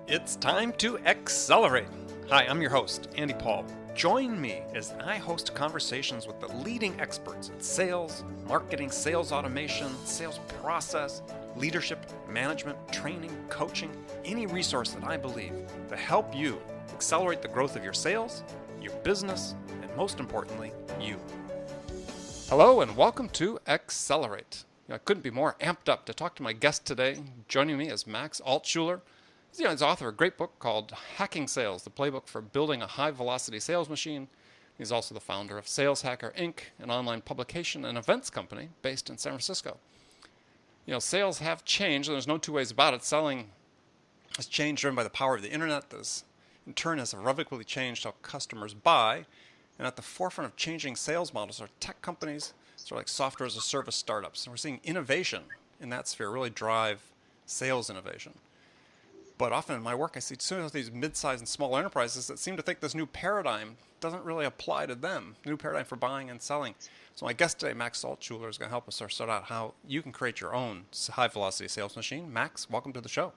It's time to accelerate. Hi, I'm your host, Andy Paul. Join me as I host conversations with the leading experts in sales, marketing, sales automation, sales process, leadership, management, training, coaching, any resource that I believe to help you accelerate the growth of your sales, your business, and most importantly, you. Hello and welcome to Accelerate. I couldn't be more amped up to talk to my guest today. Joining me is Max Altschuler. He's author of a great book called Hacking Sales, the Playbook for Building a High-Velocity Sales Machine. He's also the founder of Sales Hacker Inc., an online publication and events company based in San Francisco. Sales have changed, and there's no two ways about it. Selling has changed, driven by the power of the internet. This, in turn, has radically changed how customers buy. And at the forefront of changing sales models are tech companies, sort of like software as a service startups. And we're seeing innovation in that sphere really drive sales innovation. But often in my work, I see these mid-sized and small enterprises that seem to think this new paradigm doesn't really apply to them, new paradigm for buying and selling. So my guest today, Max Altschuler, is going to help us sort out how you can create your own high-velocity sales machine. Max, welcome to the show.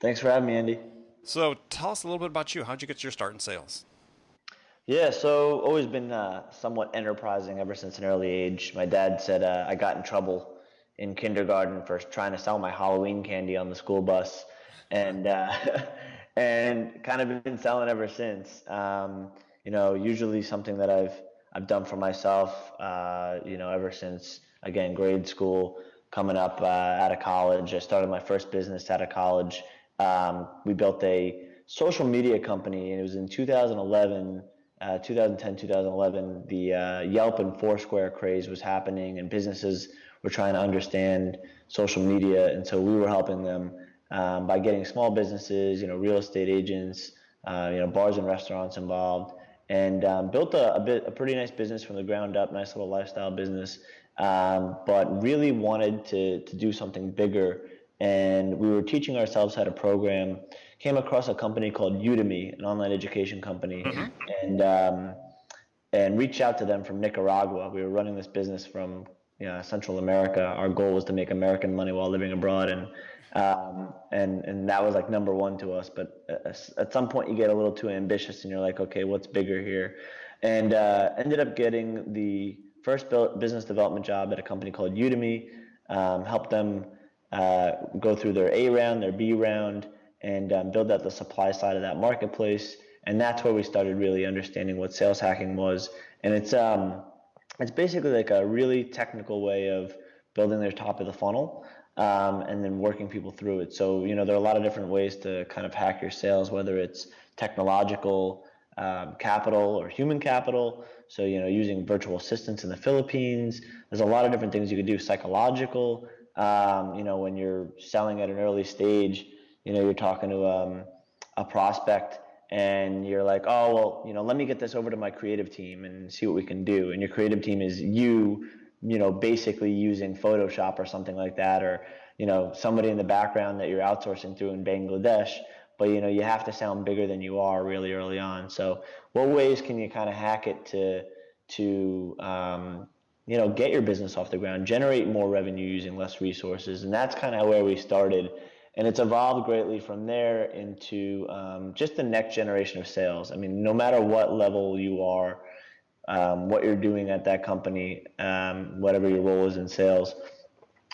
Thanks for having me, Andy. So tell us a little bit about you. How'd you get your start in sales? Yeah, so always been somewhat enterprising ever since an early age. My dad said I got in trouble in kindergarten for trying to sell my Halloween candy on the school bus, and and kind of been selling ever since. Usually something that I've done for myself. Ever since again grade school, coming up out of college. I started my first business out of college. We built a social media company, and it was in 2011. 2010, 2011, the Yelp and Foursquare craze was happening, and businesses were trying to understand social media, and so we were helping them by getting small businesses, real estate agents, bars and restaurants involved, and built a pretty nice business from the ground up, nice little lifestyle business, but really wanted to do something bigger, and we were teaching ourselves how to program. Came across a company called Udemy, an online education company, and reached out to them from Nicaragua. We were running this business from Central America. Our goal was to make American money while living abroad, and that was like number one to us. But at some point, you get a little too ambitious, and you're like, okay, what's bigger here? And ended up getting the first business development job at a company called Udemy. Helped them go through their A round, their B round, and build out the supply side of that marketplace. And that's where we started really understanding what sales hacking was. And it's basically like a really technical way of building their top of the funnel, and then working people through it. So, there are a lot of different ways to kind of hack your sales, whether it's technological capital or human capital. So, using virtual assistants in the Philippines. There's a lot of different things you could do. Psychological, when you're selling at an early stage, you're talking to a prospect, and you're like, oh, well, let me get this over to my creative team and see what we can do. And your creative team is basically using Photoshop or something like that, or, somebody in the background that you're outsourcing to in Bangladesh. But, you have to sound bigger than you are really early on. So what ways can you kind of hack it to get your business off the ground, generate more revenue using less resources? And that's kind of where we started. And it's evolved greatly from there into just the next generation of sales. I mean, no matter what level you are, what you're doing at that company, whatever your role is in sales,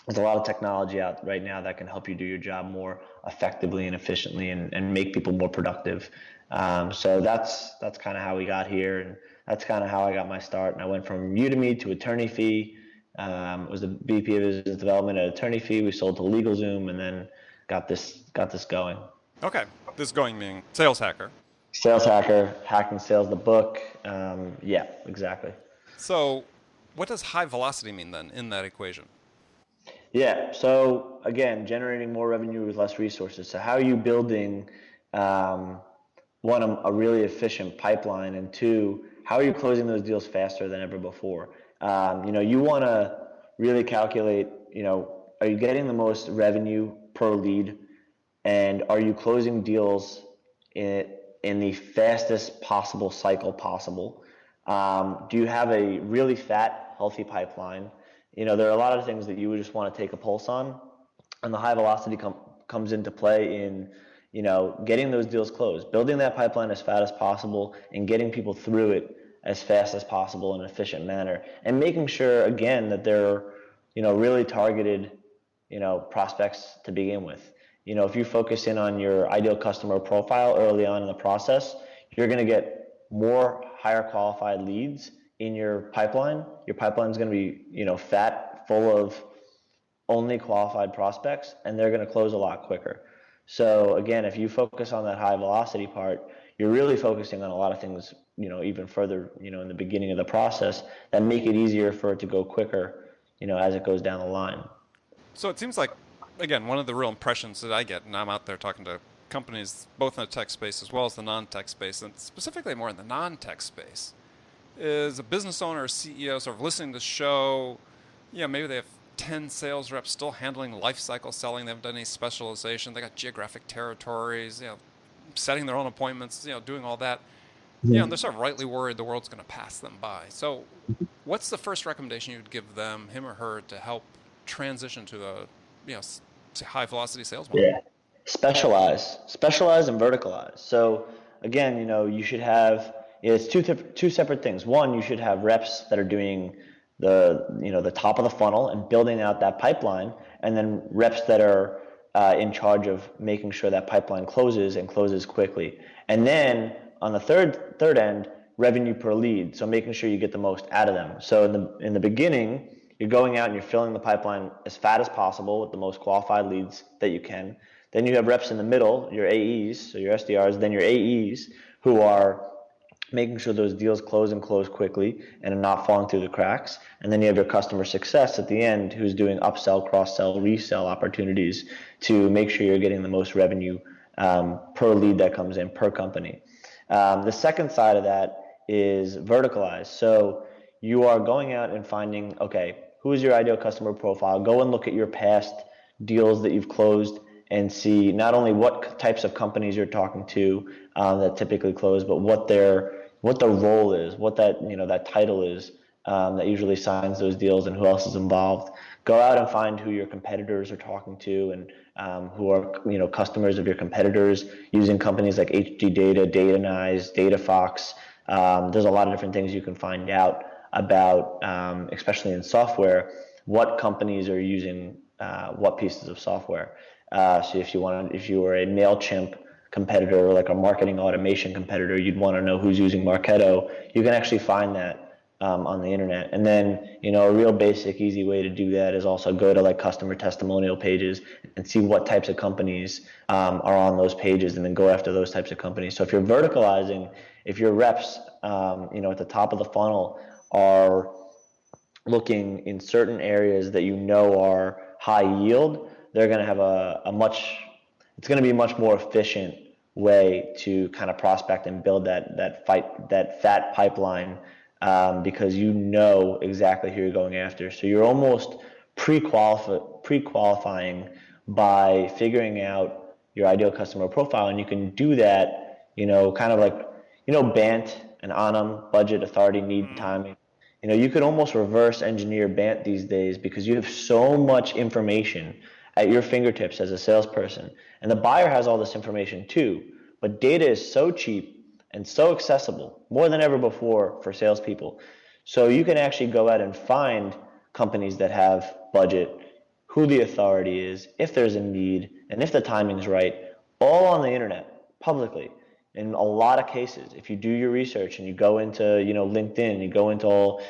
there's a lot of technology out right now that can help you do your job more effectively and efficiently, and make people more productive. So that's kind of how we got here, and that's kind of how I got my start. And I went from Udemy to Attorney Fee. Was the VP of Business Development at Attorney Fee. We sold to LegalZoom, and then got this going. Okay, this going meaning Sales Hacker. Sales Hacker, Hacking Sales, the book. Yeah, exactly. So what does high velocity mean then in that equation? Yeah, so again, generating more revenue with less resources. So how are you building, one, a really efficient pipeline, and two, how are you closing those deals faster than ever before? You want to really calculate, are you getting the most revenue per lead, and are you closing deals in the fastest possible cycle possible? Do you have a really fat, healthy pipeline? There are a lot of things that you would just want to take a pulse on, and the high velocity comes into play in, getting those deals closed, building that pipeline as fast as possible, and getting people through it as fast as possible in an efficient manner, and making sure again that they're really targeted prospects to begin with. If you focus in on your ideal customer profile early on in the process, you're going to get more higher qualified leads in your pipeline. Your pipeline is going to be fat, full of only qualified prospects, and they're going to close a lot quicker. So again, if you focus on that high velocity part, you're really focusing on a lot of things, even further, in the beginning of the process that make it easier for it to go quicker, as it goes down the line. So it seems like, again, one of the real impressions that I get, and I'm out there talking to companies both in the tech space as well as the non-tech space, and specifically more in the non-tech space, is a business owner or CEO sort of listening to the show. Maybe they have 10 sales reps still handling life cycle selling. They haven't done any specialization. They got geographic territories, setting their own appointments, doing all that. And they're sort of rightly worried the world's going to pass them by. So what's the first recommendation you'd give them, him or her, to help transition to a, to high velocity sales model? Yeah. Specialize and verticalize. So again, you should have, it's two separate things. One, you should have reps that are doing the top of the funnel and building out that pipeline, and then reps that are in charge of making sure that pipeline closes and closes quickly. And then on the third end, revenue per lead. So making sure you get the most out of them. So in the beginning, you're going out and you're filling the pipeline as fat as possible with the most qualified leads that you can. Then you have reps in the middle, your AEs, so your SDRs, then your AEs, who are making sure those deals close and close quickly and are not falling through the cracks. And then you have your customer success at the end, who's doing upsell, cross-sell, resell opportunities to make sure you're getting the most revenue per lead that comes in per company. The second side of that is verticalize. So you are going out and finding, okay, who is your ideal customer profile? Go and look at your past deals that you've closed and see not only what types of companies you're talking to that typically close, but what the role is, what that title is that usually signs those deals, and who else is involved. Go out and find who your competitors are talking to, and who are customers of your competitors, using companies like HD Data, Datanyze, DataFox. There's a lot of different things you can find out about, especially in software, what companies are using what pieces of software. So if you were a MailChimp competitor, or like a marketing automation competitor, you'd want to know who's using Marketo. You can actually find that on the internet. And then, a real basic, easy way to do that is also go to like customer testimonial pages and see what types of companies are on those pages, and then go after those types of companies. So if you're verticalizing, if your reps, at the top of the funnel are looking in certain areas that are high yield, they're going to have it's going to be a much more efficient way to kind of prospect and build that fat pipeline, because you know exactly who you're going after. So you're almost pre-qualifying by figuring out your ideal customer profile, and you can do that, kind of like, BANT and ANAM, budget, authority, need, timing. You could almost reverse engineer BANT these days, because you have so much information at your fingertips as a salesperson. And the buyer has all this information too, but data is so cheap and so accessible, more than ever before, for salespeople. So you can actually go out and find companies that have budget, who the authority is, if there's a need, and if the timing's right, all on the internet, publicly. In a lot of cases, if you do your research and you go into, LinkedIn, you go into all,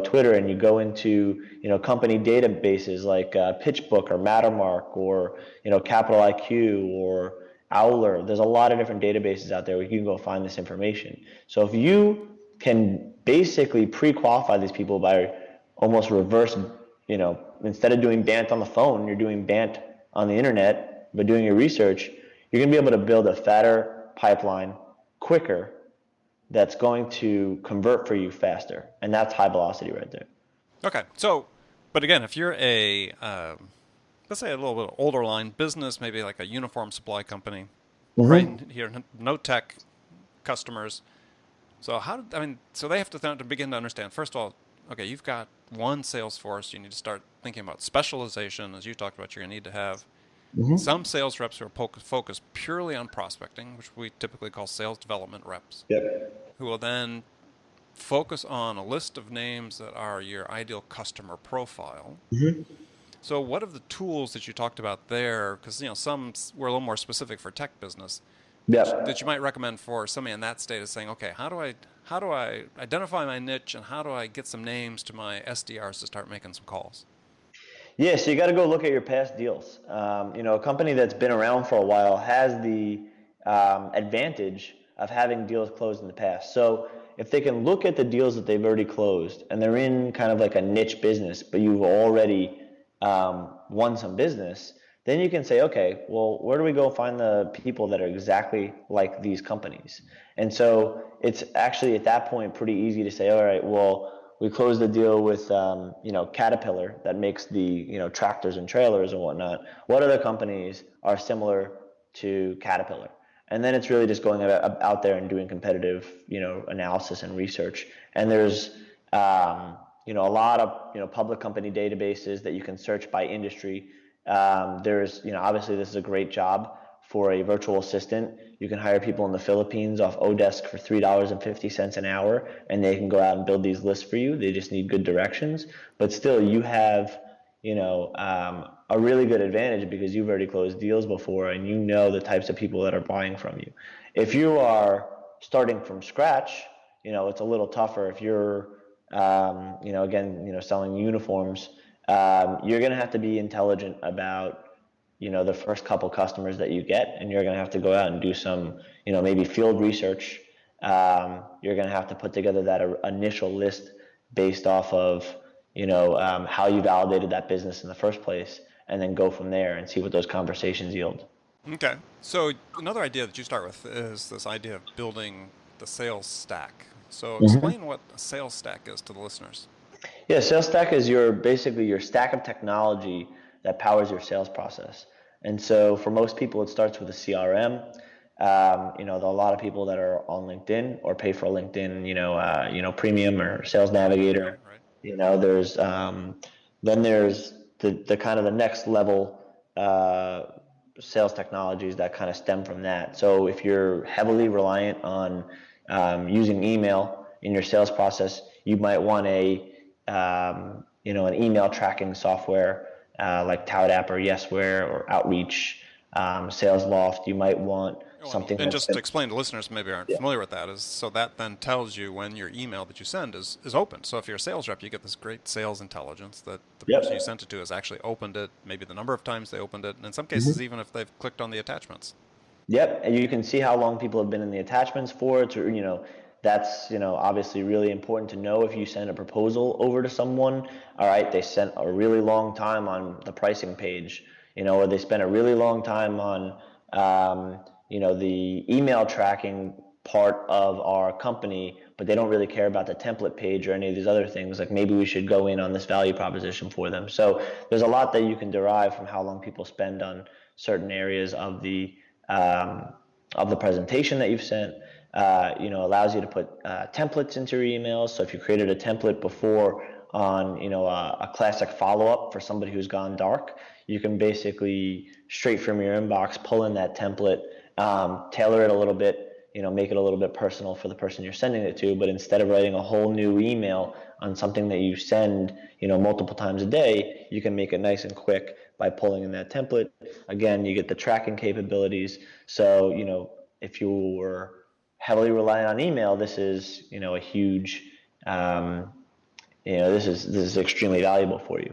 Twitter, and you go into, company databases like PitchBook or Mattermark or, Capital IQ or Owler. There's a lot of different databases out there where you can go find this information. So if you can basically pre-qualify these people by almost reverse, instead of doing BANT on the phone, you're doing BANT on the internet, but doing your research, you're going to be able to build a fatter pipeline quicker, that's going to convert for you faster, and that's high velocity right there. Okay, so, but again, if you're let's say a little bit older line business, maybe like a uniform supply company, right here, no tech customers. So so they have to begin to understand. First of all, okay, you've got one sales force. You need to start thinking about specialization, as you talked about. You're going to need to have Some sales reps are focused purely on prospecting, which we typically call sales development reps, Yep. who will then focus on a list of names that are your ideal customer profile. So, what of the tools that you talked about there? Because some were a little more specific for tech business that you Yep. might recommend for somebody in that state of saying, okay, how do I identify my niche and how do I get some names to my SDRs to start making some calls? Yeah, so you got to go look at your past deals. A company that's been around for a while has the advantage of having deals closed in the past. So if they can look at the deals that they've already closed and they're in kind of like a niche business, but you've already won some business, then you can say, okay, well, where do we go find the people that are exactly like these companies? And so it's actually at that point pretty easy to say, all right, well, we closed the deal with Caterpillar that makes the tractors and trailers and whatnot. What other companies are similar to Caterpillar? And then it's really just going out there and doing competitive analysis and research. And there's a lot of public company databases that you can search by industry. There's obviously this is a great job for a virtual assistant. You can hire people in the Philippines off Odesk for $3.50 an hour, and they can go out and build these lists for you. They just need good directions. But still, you have a really good advantage because you've already closed deals before and you know the types of people that are buying from you. If you are starting from scratch, it's a little tougher. If you're again, selling uniforms, you're going to have to be intelligent about the first couple customers that you get, and you're going to have to go out and do some maybe field research. You're going to have to put together that initial list based off of how you validated that business in the first place, and then go from there and see what those conversations yield. Okay. So another idea that you start with is this idea of building the sales stack. So explain what a sales stack is to the listeners. Yeah, sales stack is basically your stack of technology that powers your sales process. And so for most people, it starts with a CRM. There are a lot of people that are on LinkedIn or pay for LinkedIn, premium or sales navigator. Premium, right? There's then there's the kind of the next level sales technologies that kind of stem from that. So if you're heavily reliant on using email in your sales process, you might want an email tracking software like ToutApp or Yesware or Outreach, SalesLoft. You might want Oh, something and that's just to explain to listeners who maybe aren't yeah. familiar with that is so that then tells you when your email that you send is open. So if you're a sales rep, you get this great sales intelligence that the person you Yep. sent it to has actually opened it, maybe the number of times they opened it, and in some cases even if they've clicked on the attachments. Yep, and you can see how long people have been in the attachments for it. Or, that's obviously really important to know if you send a proposal over to someone. All right, they spent a really long time on the pricing page, or they spent a really long time on the email tracking part of our company, but they don't really care about the template page or any of these other things. Like maybe we should go in on this value proposition for them. So there's a lot that you can derive from how long people spend on certain areas um, of the presentation that you've sent. Allows you to put templates into your emails. So if you created a template before on a classic follow-up for somebody who's gone dark, you can basically straight from your inbox pull in that template, tailor it a little bit, make it a little bit personal for the person you're sending it to. But instead of writing a whole new email on something that you send multiple times a day, you can make it nice and quick by pulling in that template. Again, you get the tracking capabilities. So if you were heavily reliant on email, this is a huge this is extremely valuable for you.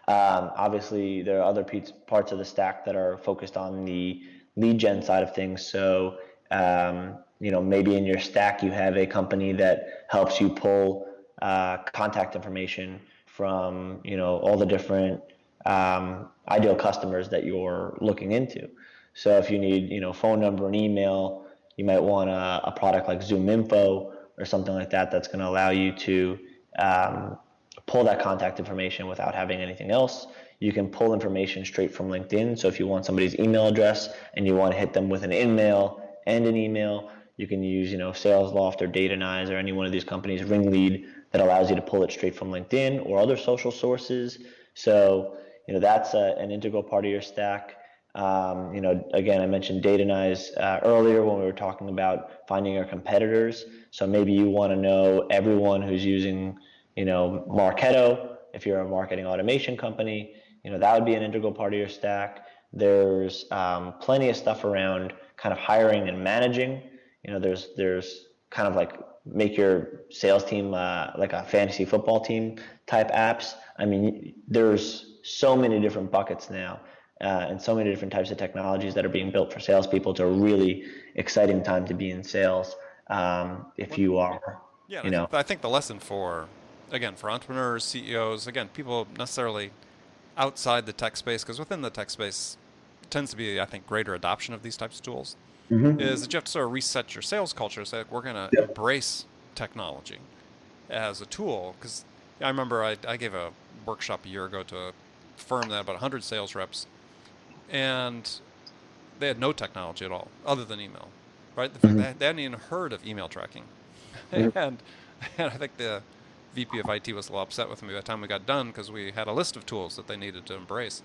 Obviously, there are other parts of the stack that are focused on the lead gen side of things. So maybe in your stack you have a company that helps you pull contact information from all the different ideal customers that you're looking into. So if you need phone number and email, you might want a product like Zoom Info or something like that that's going to allow you to pull that contact information without having anything else. You can pull information straight from LinkedIn. So if you want somebody's email address and you want to hit them with an in-mail and an email, you can use SalesLoft or Datanyze or any one of these companies' Ringlead that allows you to pull it straight from LinkedIn or other social sources. So that's an integral part of your stack. Again, I mentioned Datanize earlier when we were talking about finding your competitors. So maybe you want to know everyone who's using, Marketo. If you're a marketing automation company, that would be an integral part of your stack. There's plenty of stuff around kind of hiring and managing. There's kind of like make your sales team like a fantasy football team type apps. I mean, there's so many different buckets now, and so many different types of technologies that are being built for salespeople. It's a really exciting time to be in sales. If What, you are, yeah, and you know, I think the lesson for, again, for entrepreneurs, CEOs, again, people necessarily outside the tech space, because within the tech space tends to be, I think, greater adoption of these types of tools, is that you have to sort of reset your sales culture. Say, we're going to Yep. embrace technology as a tool. Because I remember I gave a workshop a year ago to a firm that had about 100 sales reps, and they had no technology at all other than email, right? They hadn't even heard of email tracking. and, and I think the VP of IT was a little upset with me by the time we got done because we had a list of tools that they needed to embrace.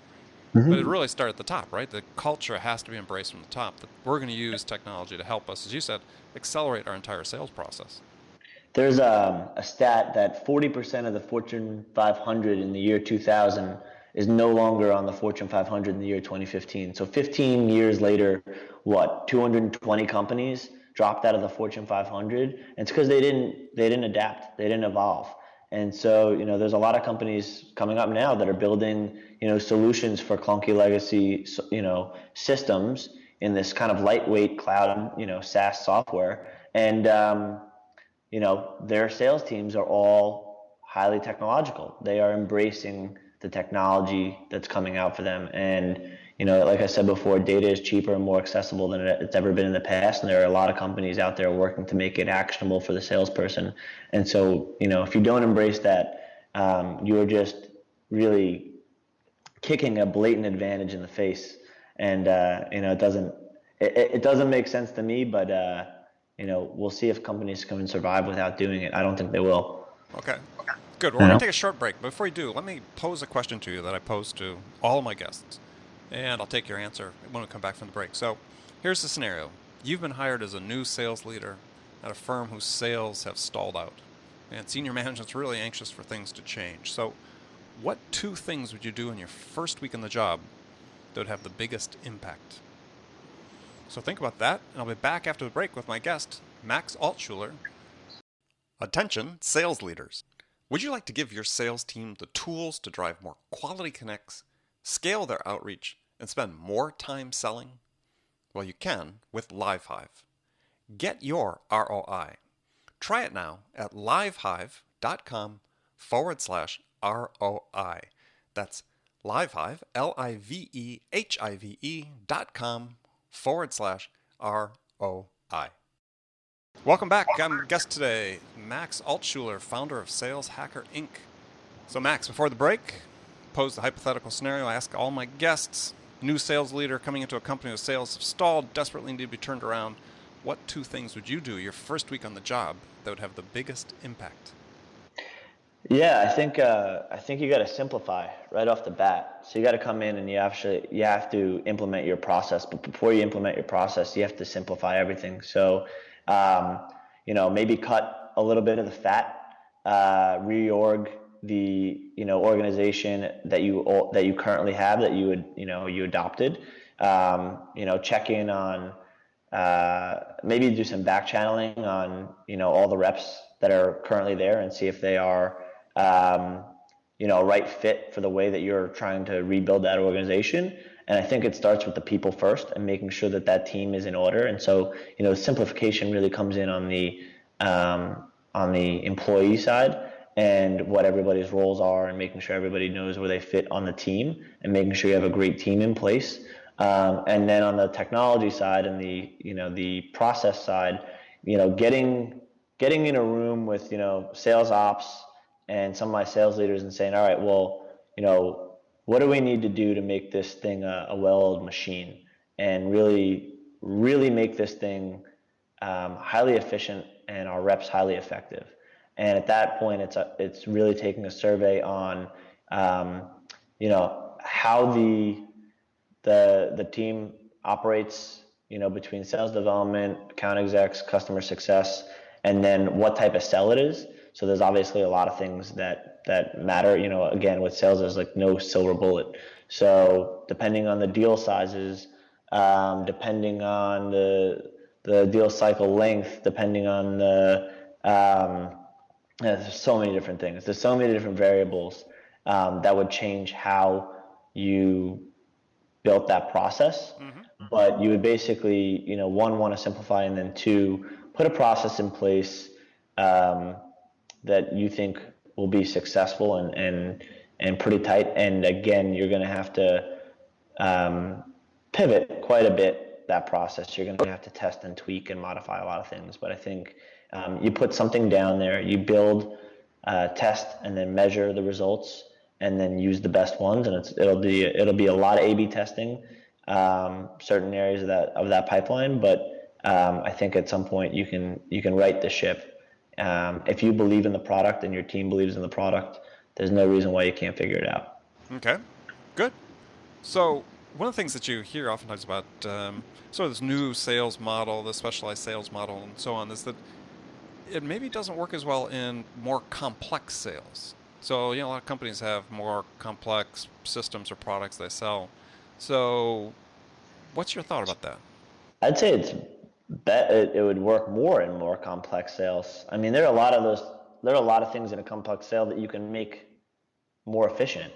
But it really started at the top, right? The culture has to be embraced from the top. That we're going to use technology to help us, as you said, accelerate our entire sales process. There's a stat that 40% of the Fortune 500 in the year 2000 is no longer on the Fortune 500 in the year 2015. So 15 years later, what, 220 companies dropped out of the Fortune 500? And it's because they didn't adapt, they didn't evolve. And so, there's a lot of companies coming up now that are building, solutions for clunky legacy, systems in this kind of lightweight cloud, SaaS software. And, their sales teams are all highly technological. They are embracing the technology that's coming out for them. And, like I said before, data is cheaper and more accessible than it's ever been in the past. And there are a lot of companies out there working to make it actionable for the salesperson. And so, if you don't embrace that, you are just really kicking a blatant advantage in the face. And, it doesn't make sense to me, but, we'll see if companies can survive without doing it. I don't think they will. Okay, good. Well, You we're going know? to take a short break. But before we do, let me pose a question to you that I pose to all of my guests. And I'll take your answer when we come back from the break. So here's the scenario. You've been hired as a new sales leader at a firm whose sales have stalled out. And senior management's really anxious for things to change. So what two things would you do in your first week on the job that would have the biggest impact? So think about that, and I'll be back after the break with my guest, Max Altschuler. Attention, sales leaders. Would you like to give your sales team the tools to drive more quality connects, scale their outreach, and spend more time selling? Well, you can with LiveHive. Get your ROI. Try it now at livehive.com/ROI. That's LiveHive, LIVEHIVE.com/ROI. Welcome back. I'm guest today, Max Altschuler, founder of Sales Hacker Inc. So Max, before the break, pose the hypothetical scenario. I ask all my guests, new sales leader coming into a company with sales have stalled, desperately need to be turned around. What two things would you do your first week on the job that would have the biggest impact? Yeah, I think you got to simplify right off the bat. So you got to come in and you have to implement your process. But before you implement your process, you have to simplify everything. So, maybe cut a little bit of the fat, reorg the organization that you currently have that you adopted. Check in on maybe do some back channeling on all the reps that are currently there and see if they are a right fit for the way that you're trying to rebuild that organization. And I think it starts with the people first and making sure that that team is in order. And so, simplification really comes in on the employee side and what everybody's roles are and making sure everybody knows where they fit on the team and making sure you have a great team in place. And then on the technology side and the process side, getting in a room with, sales ops and some of my sales leaders and saying, all right, well, what do we need to do to make this thing a well-oiled machine and really, really make this thing highly efficient and our reps highly effective. And at that point, it's really taking a survey on, how the the team operates, between sales development, account execs, customer success, and then what type of sell it is. So there's obviously a lot of things that matter. Again, with sales, there's like no silver bullet. So depending on the deal sizes, depending on the deal cycle length, depending on there's so many different things. There's so many different variables that would change how you built that process. But you would basically, one, want to simplify, and then two, put a process in place that you think will be successful and pretty tight. And again, you're going to have to pivot quite a bit, that process. You're going to have to test and tweak and modify a lot of things. But I think you put something down there, you build, test, and then measure the results, and then use the best ones. And it'll be a lot of A/B testing, certain areas of that pipeline. But I think at some point you can right the ship. If you believe in the product and your team believes in the product, there's no reason why you can't figure it out. Okay, good. So one of the things that you hear oftentimes about sort of this new sales model, the specialized sales model, and so on, is that it maybe doesn't work as well in more complex sales. So, a lot of companies have more complex systems or products they sell. So, what's your thought about that? I'd say it would work more in more complex sales. I mean, there are a lot of things in a complex sale that you can make more efficient.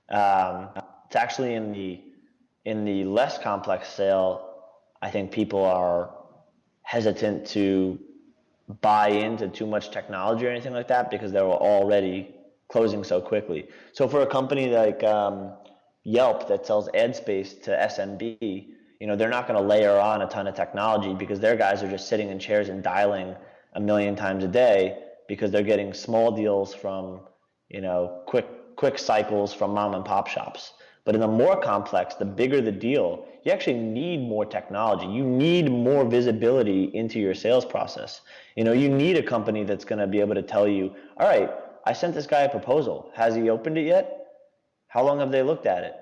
It's actually in the less complex sale, I think people are hesitant to buy into too much technology or anything like that because they were already closing so quickly. So for a company like Yelp that sells ad space to SMB, they're not going to layer on a ton of technology because their guys are just sitting in chairs and dialing a million times a day because they're getting small deals from, quick cycles from mom and pop shops. But in the more complex, the bigger the deal, you actually need more technology. You need more visibility into your sales process. You need a company that's going to be able to tell you, all right, I sent this guy a proposal. Has he opened it yet? How long have they looked at it?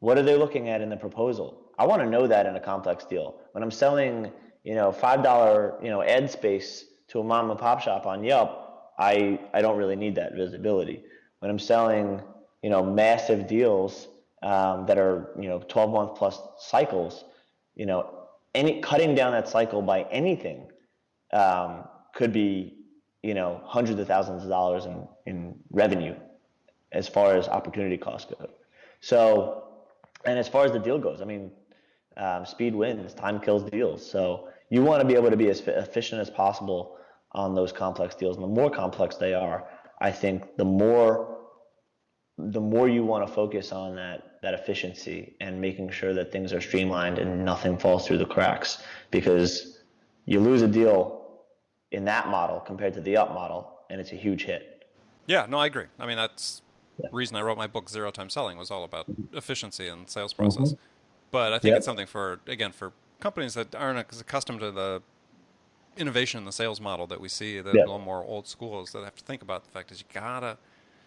What are they looking at in the proposal? I want to know that in a complex deal. When I'm selling, $5, ad space to a mom and pop shop on Yelp, I don't really need that visibility. When I'm selling, massive deals that are 12-month plus cycles, cutting down that cycle by anything could be hundreds of thousands of dollars in revenue as far as opportunity costs go. So, and as far as the deal goes, I mean, speed wins, time kills deals. So you want to be able to be as efficient as possible on those complex deals. And the more complex they are, I think the more you want to focus on that efficiency and making sure that things are streamlined and nothing falls through the cracks, because you lose a deal in that model compared to the up model, and it's a huge hit. Yeah, no, I agree. I mean, that's the reason I wrote my book, Zero Time Selling, was all about efficiency and sales process. But I think it's something for companies that aren't as accustomed to the innovation in the sales model that we see, that a little more old school, is that have to think about the fact is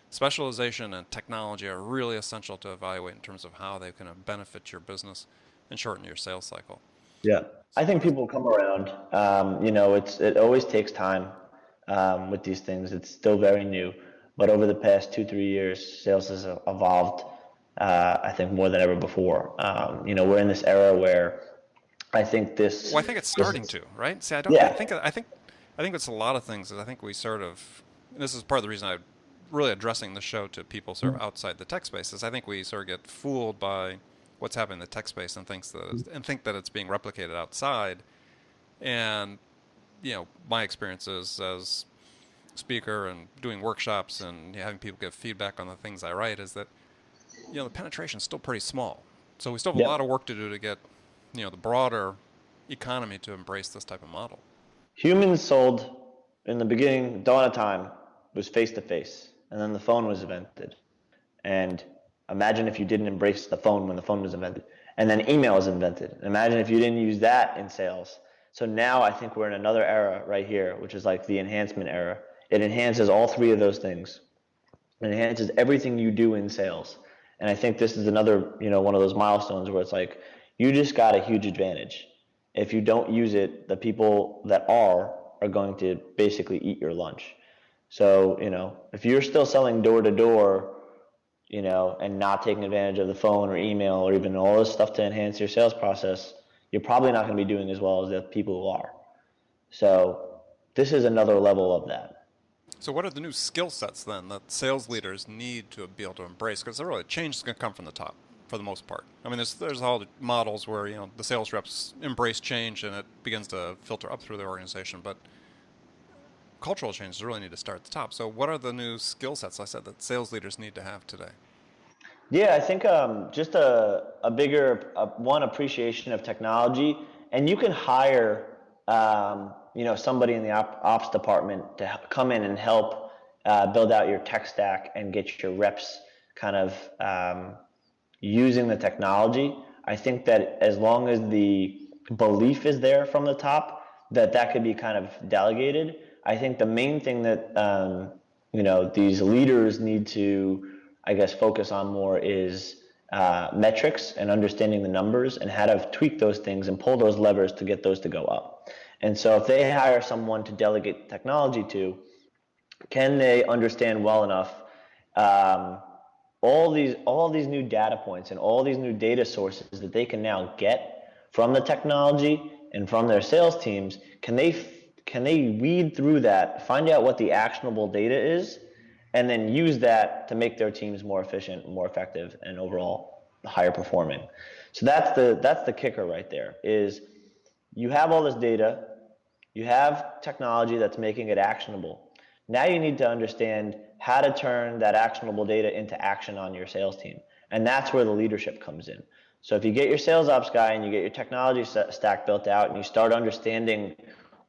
specialization and technology are really essential to evaluate in terms of how they can benefit your business and shorten your sales cycle. Yeah, I think people come around. It always takes time with these things. It's still very new, but over the past 2-3 years, sales has evolved. I think more than ever before. We're in this era where I think this. Well, I think it's starting to, right? See, I think it's a lot of things. I think we sort of. This is part of the reason I'm really addressing the show to people sort of outside the tech space. Is I think we sort of get fooled by what's happening in the tech space and think that it's being replicated outside. And my experiences as speaker and doing workshops and having people give feedback on the things I write is that the penetration is still pretty small. So we still have a lot of work to do to get the broader economy to embrace this type of model. Humans sold in the beginning, dawn of time, was face to face, and then the phone was invented. And imagine if you didn't embrace the phone when the phone was invented, and then email was invented. Imagine if you didn't use that in sales. So now I think we're in another era right here, which is like the enhancement era. It enhances all three of those things. It enhances everything you do in sales. And I think this is another, one of those milestones where it's like, you just got a huge advantage. If you don't use it, the people that are going to basically eat your lunch. So, if you're still selling door to door, and not taking advantage of the phone or email or even all this stuff to enhance your sales process, you're probably not going to be doing as well as the people who are. So this is another level of that. So what are the new skill sets then that sales leaders need to be able to embrace? Because really, change is going to come from the top for the most part. I mean, there's all the models where the sales reps embrace change and it begins to filter up through the organization, but cultural changes really need to start at the top. So what are the new skill sets, I said, that sales leaders need to have today? Yeah, I think just a bigger one appreciation of technology, and you can hire somebody in the ops department to come in and help build out your tech stack and get your reps kind of using the technology. I think that as long as the belief is there from the top, that could be kind of delegated. I think the main thing that these leaders need to, I guess, focus on more is metrics and understanding the numbers and how to tweak those things and pull those levers to get those to go up. And so if they hire someone to delegate technology to, can they understand well enough all these new data points and all these new data sources that they can now get from the technology and from their sales teams? Can they read through that, find out what the actionable data is, and then use that to make their teams more efficient, more effective, and overall higher performing? So that's the kicker right there. Is you have all this data, you have technology that's making it actionable. Now you need to understand how to turn that actionable data into action on your sales team. And that's where the leadership comes in. So if you get your sales ops guy and you get your technology stack built out and you start understanding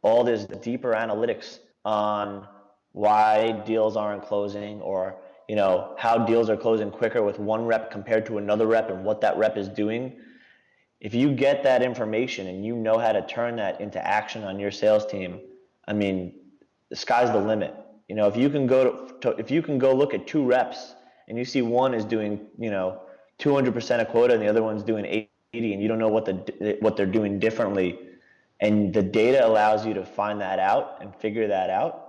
all this deeper analytics on why deals aren't closing, or how deals are closing quicker with one rep compared to another rep and what that rep is doing, if you get that information and you know how to turn that into action on your sales team, I mean, the sky's the limit. If you can go look at two reps and you see one is doing 200% of quota and the other one's doing 80, and you don't know what they're doing differently, and the data allows you to find that out and figure that out,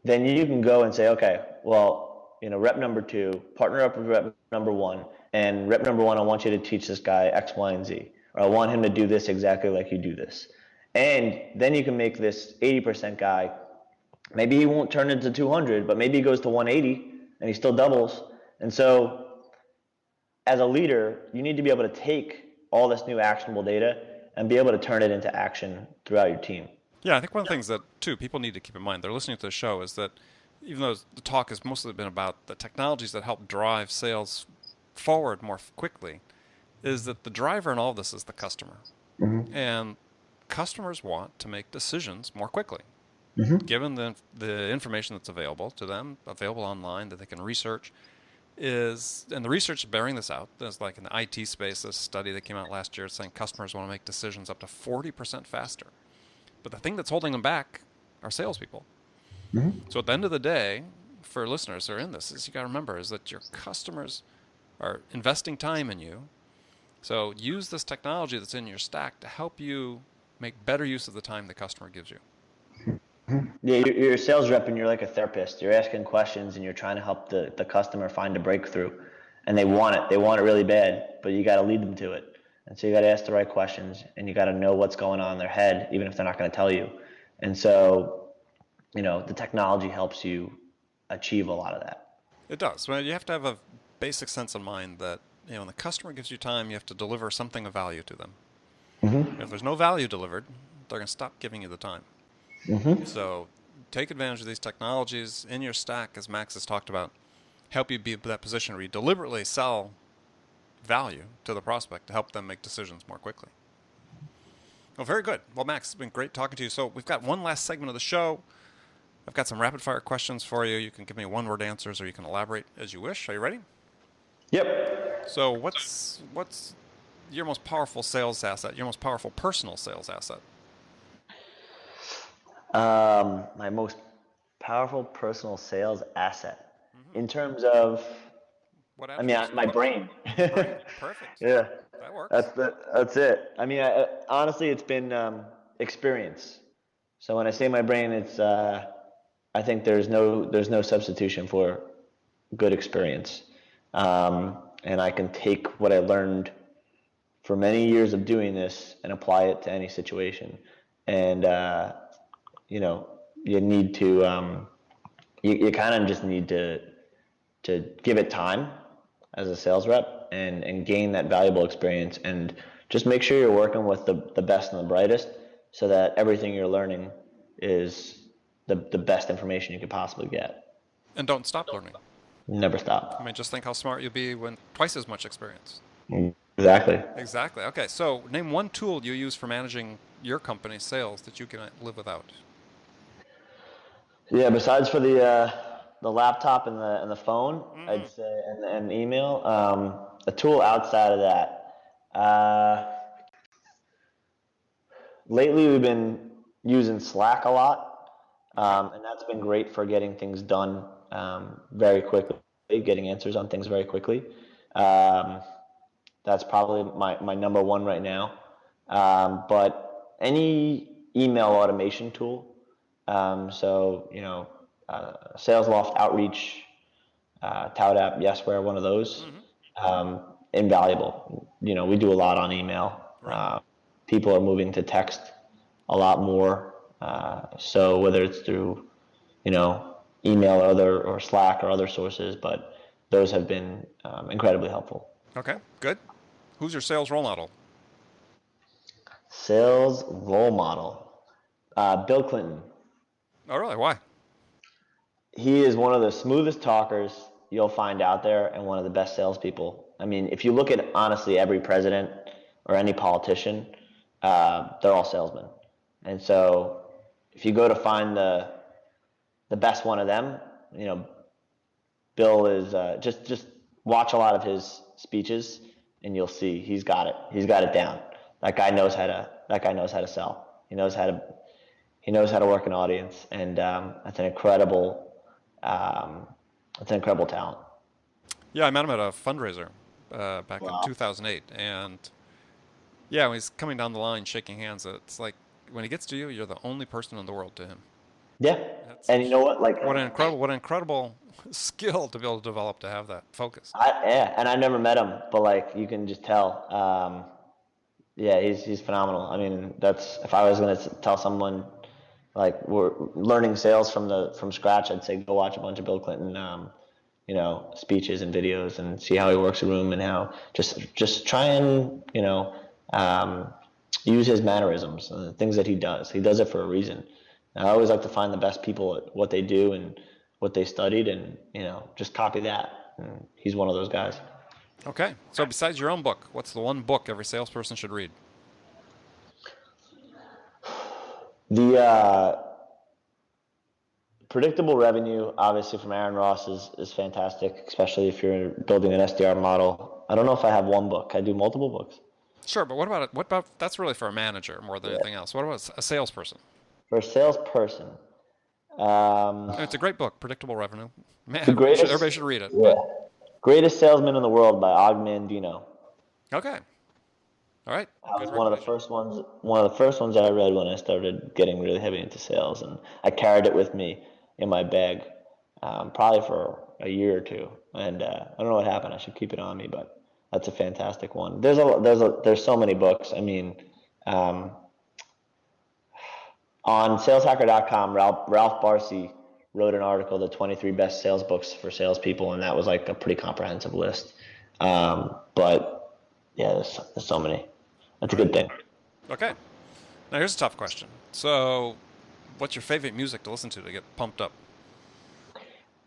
then you can go and say, okay, well, rep number 2, partner up with rep number 1, and rep number 1, I want you to teach this guy X, Y, and Z, or I want him to do this exactly like you do this. And then you can make this 80% guy, maybe he won't turn into 200, but maybe he goes to 180 and he still doubles. And so as a leader, you need to be able to take all this new actionable data and be able to turn it into action throughout your team. Yeah, I think one of the things that, too, people need to keep in mind, they're listening to the show, is that even though the talk has mostly been about the technologies that help drive sales forward more quickly, is that the driver in all of this is the customer. Mm-hmm. And customers want to make decisions more quickly, given the information that's available to them, available online that they can research. And the research is bearing this out. There's like in the IT space, this study that came out last year saying customers want to make decisions up to 40% faster. But the thing that's holding them back are salespeople. Mm-hmm. So at the end of the day, for listeners who are in this, is you got to remember is that your customers are investing time in you. So use this technology that's in your stack to help you make better use of the time the customer gives you. Yeah, you're a sales rep and you're like a therapist. You're asking questions and you're trying to help the customer find a breakthrough. And they want it. They want it really bad, but you got to lead them to it. And so you got to ask the right questions and you got to know what's going on in their head, even if they're not going to tell you. And so, the technology helps you achieve a lot of that. It does. Well, you have to have a basic sense in mind that, when the customer gives you time, you have to deliver something of value to them. Mm-hmm. If there's no value delivered, they're going to stop giving you the time. Mm-hmm. So take advantage of these technologies in your stack, as Max has talked about, help you be in that position where you deliberately sell value to the prospect to help them make decisions more quickly. Well, very good. Well, Max, it's been great talking to you. So we've got one last segment of the show. I've got some rapid-fire questions for you. You can give me one-word answers or you can elaborate as you wish. Are you ready? Yep. So what's your most powerful sales asset, your most powerful personal sales asset? My most powerful personal sales asset in terms of What I mean, attributes? my brain. Your brain. Perfect. Yeah, That works. that's it. I mean, honestly, it's been experience. So when I say my brain, it's I think there's no substitution for good experience, and I can take what I learned for many years of doing this and apply it to any situation. And you know, you need to you kind of just need to give it time as a sales rep and gain that valuable experience and just make sure you're working with the best and the brightest so that everything you're learning is the best information you could possibly get. And don't stop learning. Never I mean, stop. just think how smart you'll be when twice as much experience. Exactly. Exactly. Okay, so name one tool you use for managing your company's sales that you can live without. Yeah, besides for the laptop and the phone, Mm-hmm. I'd say, and email, a tool outside of that. Lately, we've been using Slack a lot, Okay. and that's been great for getting things done very quickly, getting answers on things very quickly. Um, that's probably my number one right now. But any email automation tool, so SalesLoft, Outreach, ToutApp, Yesware, one of those, Mm-hmm. invaluable. We do a lot on email. Right. People are moving to text a lot more. So whether it's through, email or Slack or other sources, but those have been incredibly helpful. Okay. Good. Who's your sales role model? Sales role model. Bill Clinton. Oh, really? Why? He is one of the smoothest talkers you'll find out there and one of the best salespeople. I mean, if you look at honestly every president or any politician, they're all salesmen. And so if you go to find the best one of them, Bill is just watch a lot of his speeches and you'll see he's got it. He's got it down. That guy knows how to sell. He knows how to work an audience, and that's an um, incredible talent. Yeah, I met him at a fundraiser back in Wow. 2008, and yeah, when he's coming down the line, shaking hands, it's like when he gets to you, you're the only person in the world to him. Yeah, That's and you such know what? Like, what an incredible skill to be able to develop to have that focus. and I never met him, but like you can just tell. Yeah, he's phenomenal. I mean, that's if I was gonna tell someone like we're learning sales from scratch, I'd say go watch a bunch of Bill Clinton, speeches and videos and see how he works a room and how just try and um, use his mannerisms and the things that he does. He does it for a reason. And I always like to find the best people at what they do and what they studied, and just copy that. And he's one of those guys. Okay, so besides your own book, what's the one book every salesperson should read? The predictable revenue, obviously from Aaron Ross, is fantastic, especially if you're building an SDR model. I don't know if I have one book. I do multiple books. Sure, but what about it? What about that's really for a manager more than Yeah. anything else? What about a salesperson? For a salesperson, um, It's a great book, Predictable Revenue. Man, the everybody greatest, should read it. yeah, But greatest salesman in the world by Og Mandino. okay, all right, That good was one of the recommendation. first ones. One of the first ones I read when I started getting really heavy into sales, and I carried it with me in my bag, probably for a year or two. And I don't know what happened. I should keep it on me, but that's a fantastic one. There's so many books. I mean, um, on saleshacker.com, Ralph Barcy wrote an article, the 23 best sales books for salespeople, and that was like a pretty comprehensive list. But yeah, there's so many. That's All a right, good thing. okay. Now here's a tough question. So, what's your favorite music to listen to get pumped up?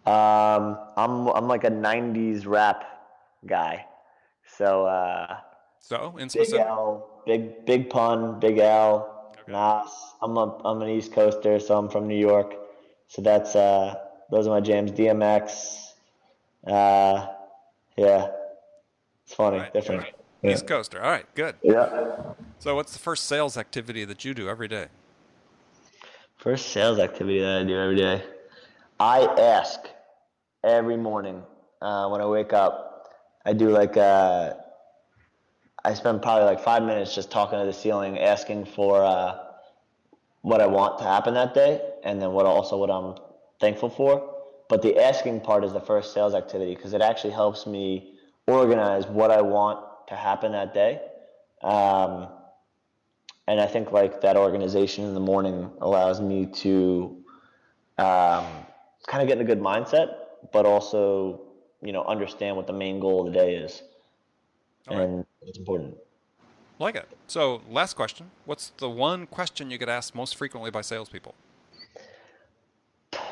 I'm like a '90s rap guy. So So, in Big specific? L, Big Pun, Big L, Okay. Nas. I'm an East Coaster, so I'm from New York. So that's those are my jams. DMX. Uh, yeah, it's All funny, right. different. Yeah. East Coaster. All right, good. Yeah. So, what's the first sales activity that you do every day? First sales activity that I do every day. I ask every morning when I wake up. I do like I spend probably like 5 minutes just talking to the ceiling, asking for what I want to happen that day, and then what I'm thankful for. But the asking part is the first sales activity because it actually helps me organize what I want to happen that day. Um, and I think like that organization in the morning allows me to kind of get in a good mindset, but also understand what the main goal of the day is, All right. and it's important. Like it. So, last question. What's the one question you get asked most frequently by salespeople?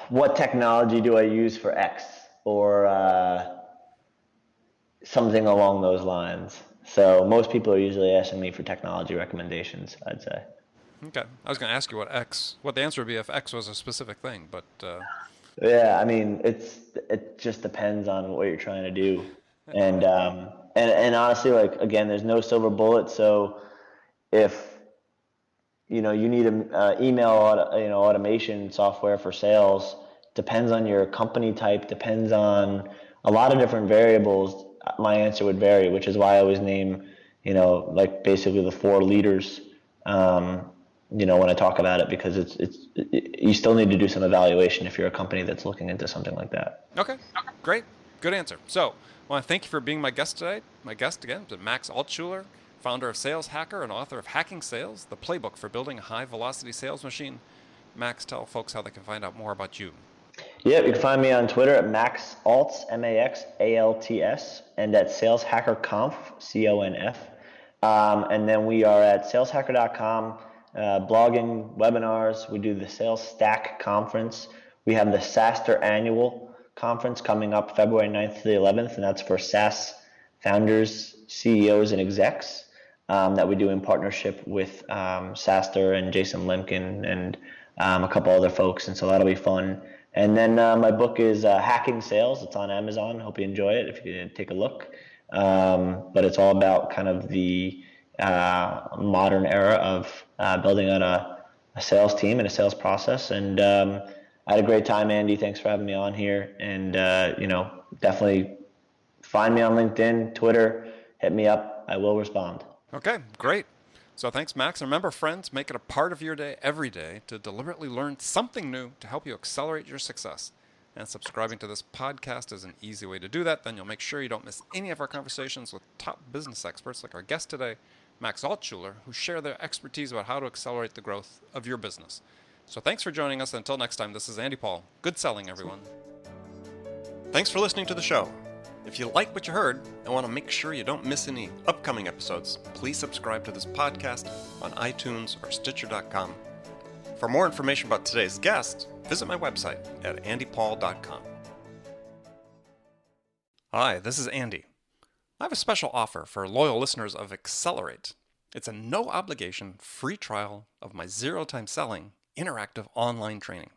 What technology do I use for X, or something along those lines? So most people are usually asking me for technology recommendations, I'd say. Okay. I was going to ask you what the answer would be if X was a specific thing, but Yeah, I mean, it just depends on what you're trying to do, and honestly, like again, there's no silver bullet. So if you need an automation software for sales, depends on your company type, depends on a lot of different variables. My answer would vary, which is why I always name like basically the four leaders. When I talk about it, because you still need to do some evaluation if you're a company that's looking into something like that. okay. Great. Good answer. So, I want to thank you for being my guest today. My guest again is Max Altschuler, founder of Sales Hacker and author of Hacking Sales, the Playbook for Building a High Velocity Sales Machine. Max, tell folks how they can find out more about you. Yeah, you can find me on Twitter at MaxAlts, MaxAlts, and at SalesHackerConf, CONF. And then we are at saleshacker.com, blogging, webinars. We do the Sales Stack Conference. We have the SaaStr Annual Conference coming up February 9th to the 11th, and that's for SaaS founders, CEOs, and execs that we do in partnership with SaaStr and Jason Lemkin and a couple other folks, and so that'll be fun. And then my book is Hacking Sales. It's on Amazon. Hope you enjoy it if you take a look. But it's all about kind of the modern era of building out a sales team and a sales process. And I had a great time, Andy. Thanks for having me on here. And, definitely find me on LinkedIn, Twitter, hit me up. I will respond. Okay, great. So thanks, Max. And remember, friends, make it a part of your day every day to deliberately learn something new to help you accelerate your success. And subscribing to this podcast is an easy way to do that. Then you'll make sure you don't miss any of our conversations with top business experts like our guest today, Max Altschuler, who share their expertise about how to accelerate the growth of your business. So thanks for joining us. Until next time, this is Andy Paul. Good selling, everyone. Thanks for listening to the show. If you like what you heard and want to make sure you don't miss any upcoming episodes, please subscribe to this podcast on iTunes or Stitcher.com. For more information about today's guest, visit my website at andypaul.com. Hi, this is Andy. I have a special offer for loyal listeners of Accelerate. It's a no-obligation free trial of my zero-time selling interactive online training.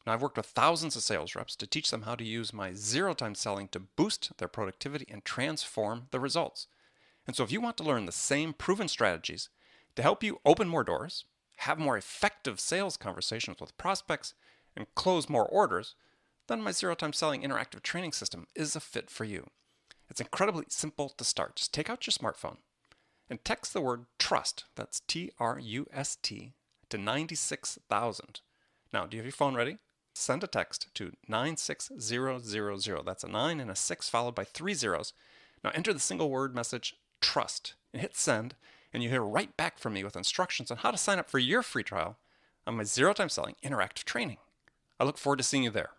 Now, I've worked with thousands of sales reps to teach them how to use my zero-time selling to boost their productivity and transform the results. And so if you want to learn the same proven strategies to help you open more doors, have more effective sales conversations with prospects, and close more orders, then my zero-time selling interactive training system is a fit for you. It's incredibly simple to start. Just take out your smartphone and text the word TRUST, that's TRUST, to 96,000. Now, do you have your phone ready? Send a text to 96000. That's a 9 and a 6 followed by 3 zeros. Now enter the single word message TRUST and hit send, and you hear right back from me with instructions on how to sign up for your free trial on my zero-time selling interactive training. I look forward to seeing you there.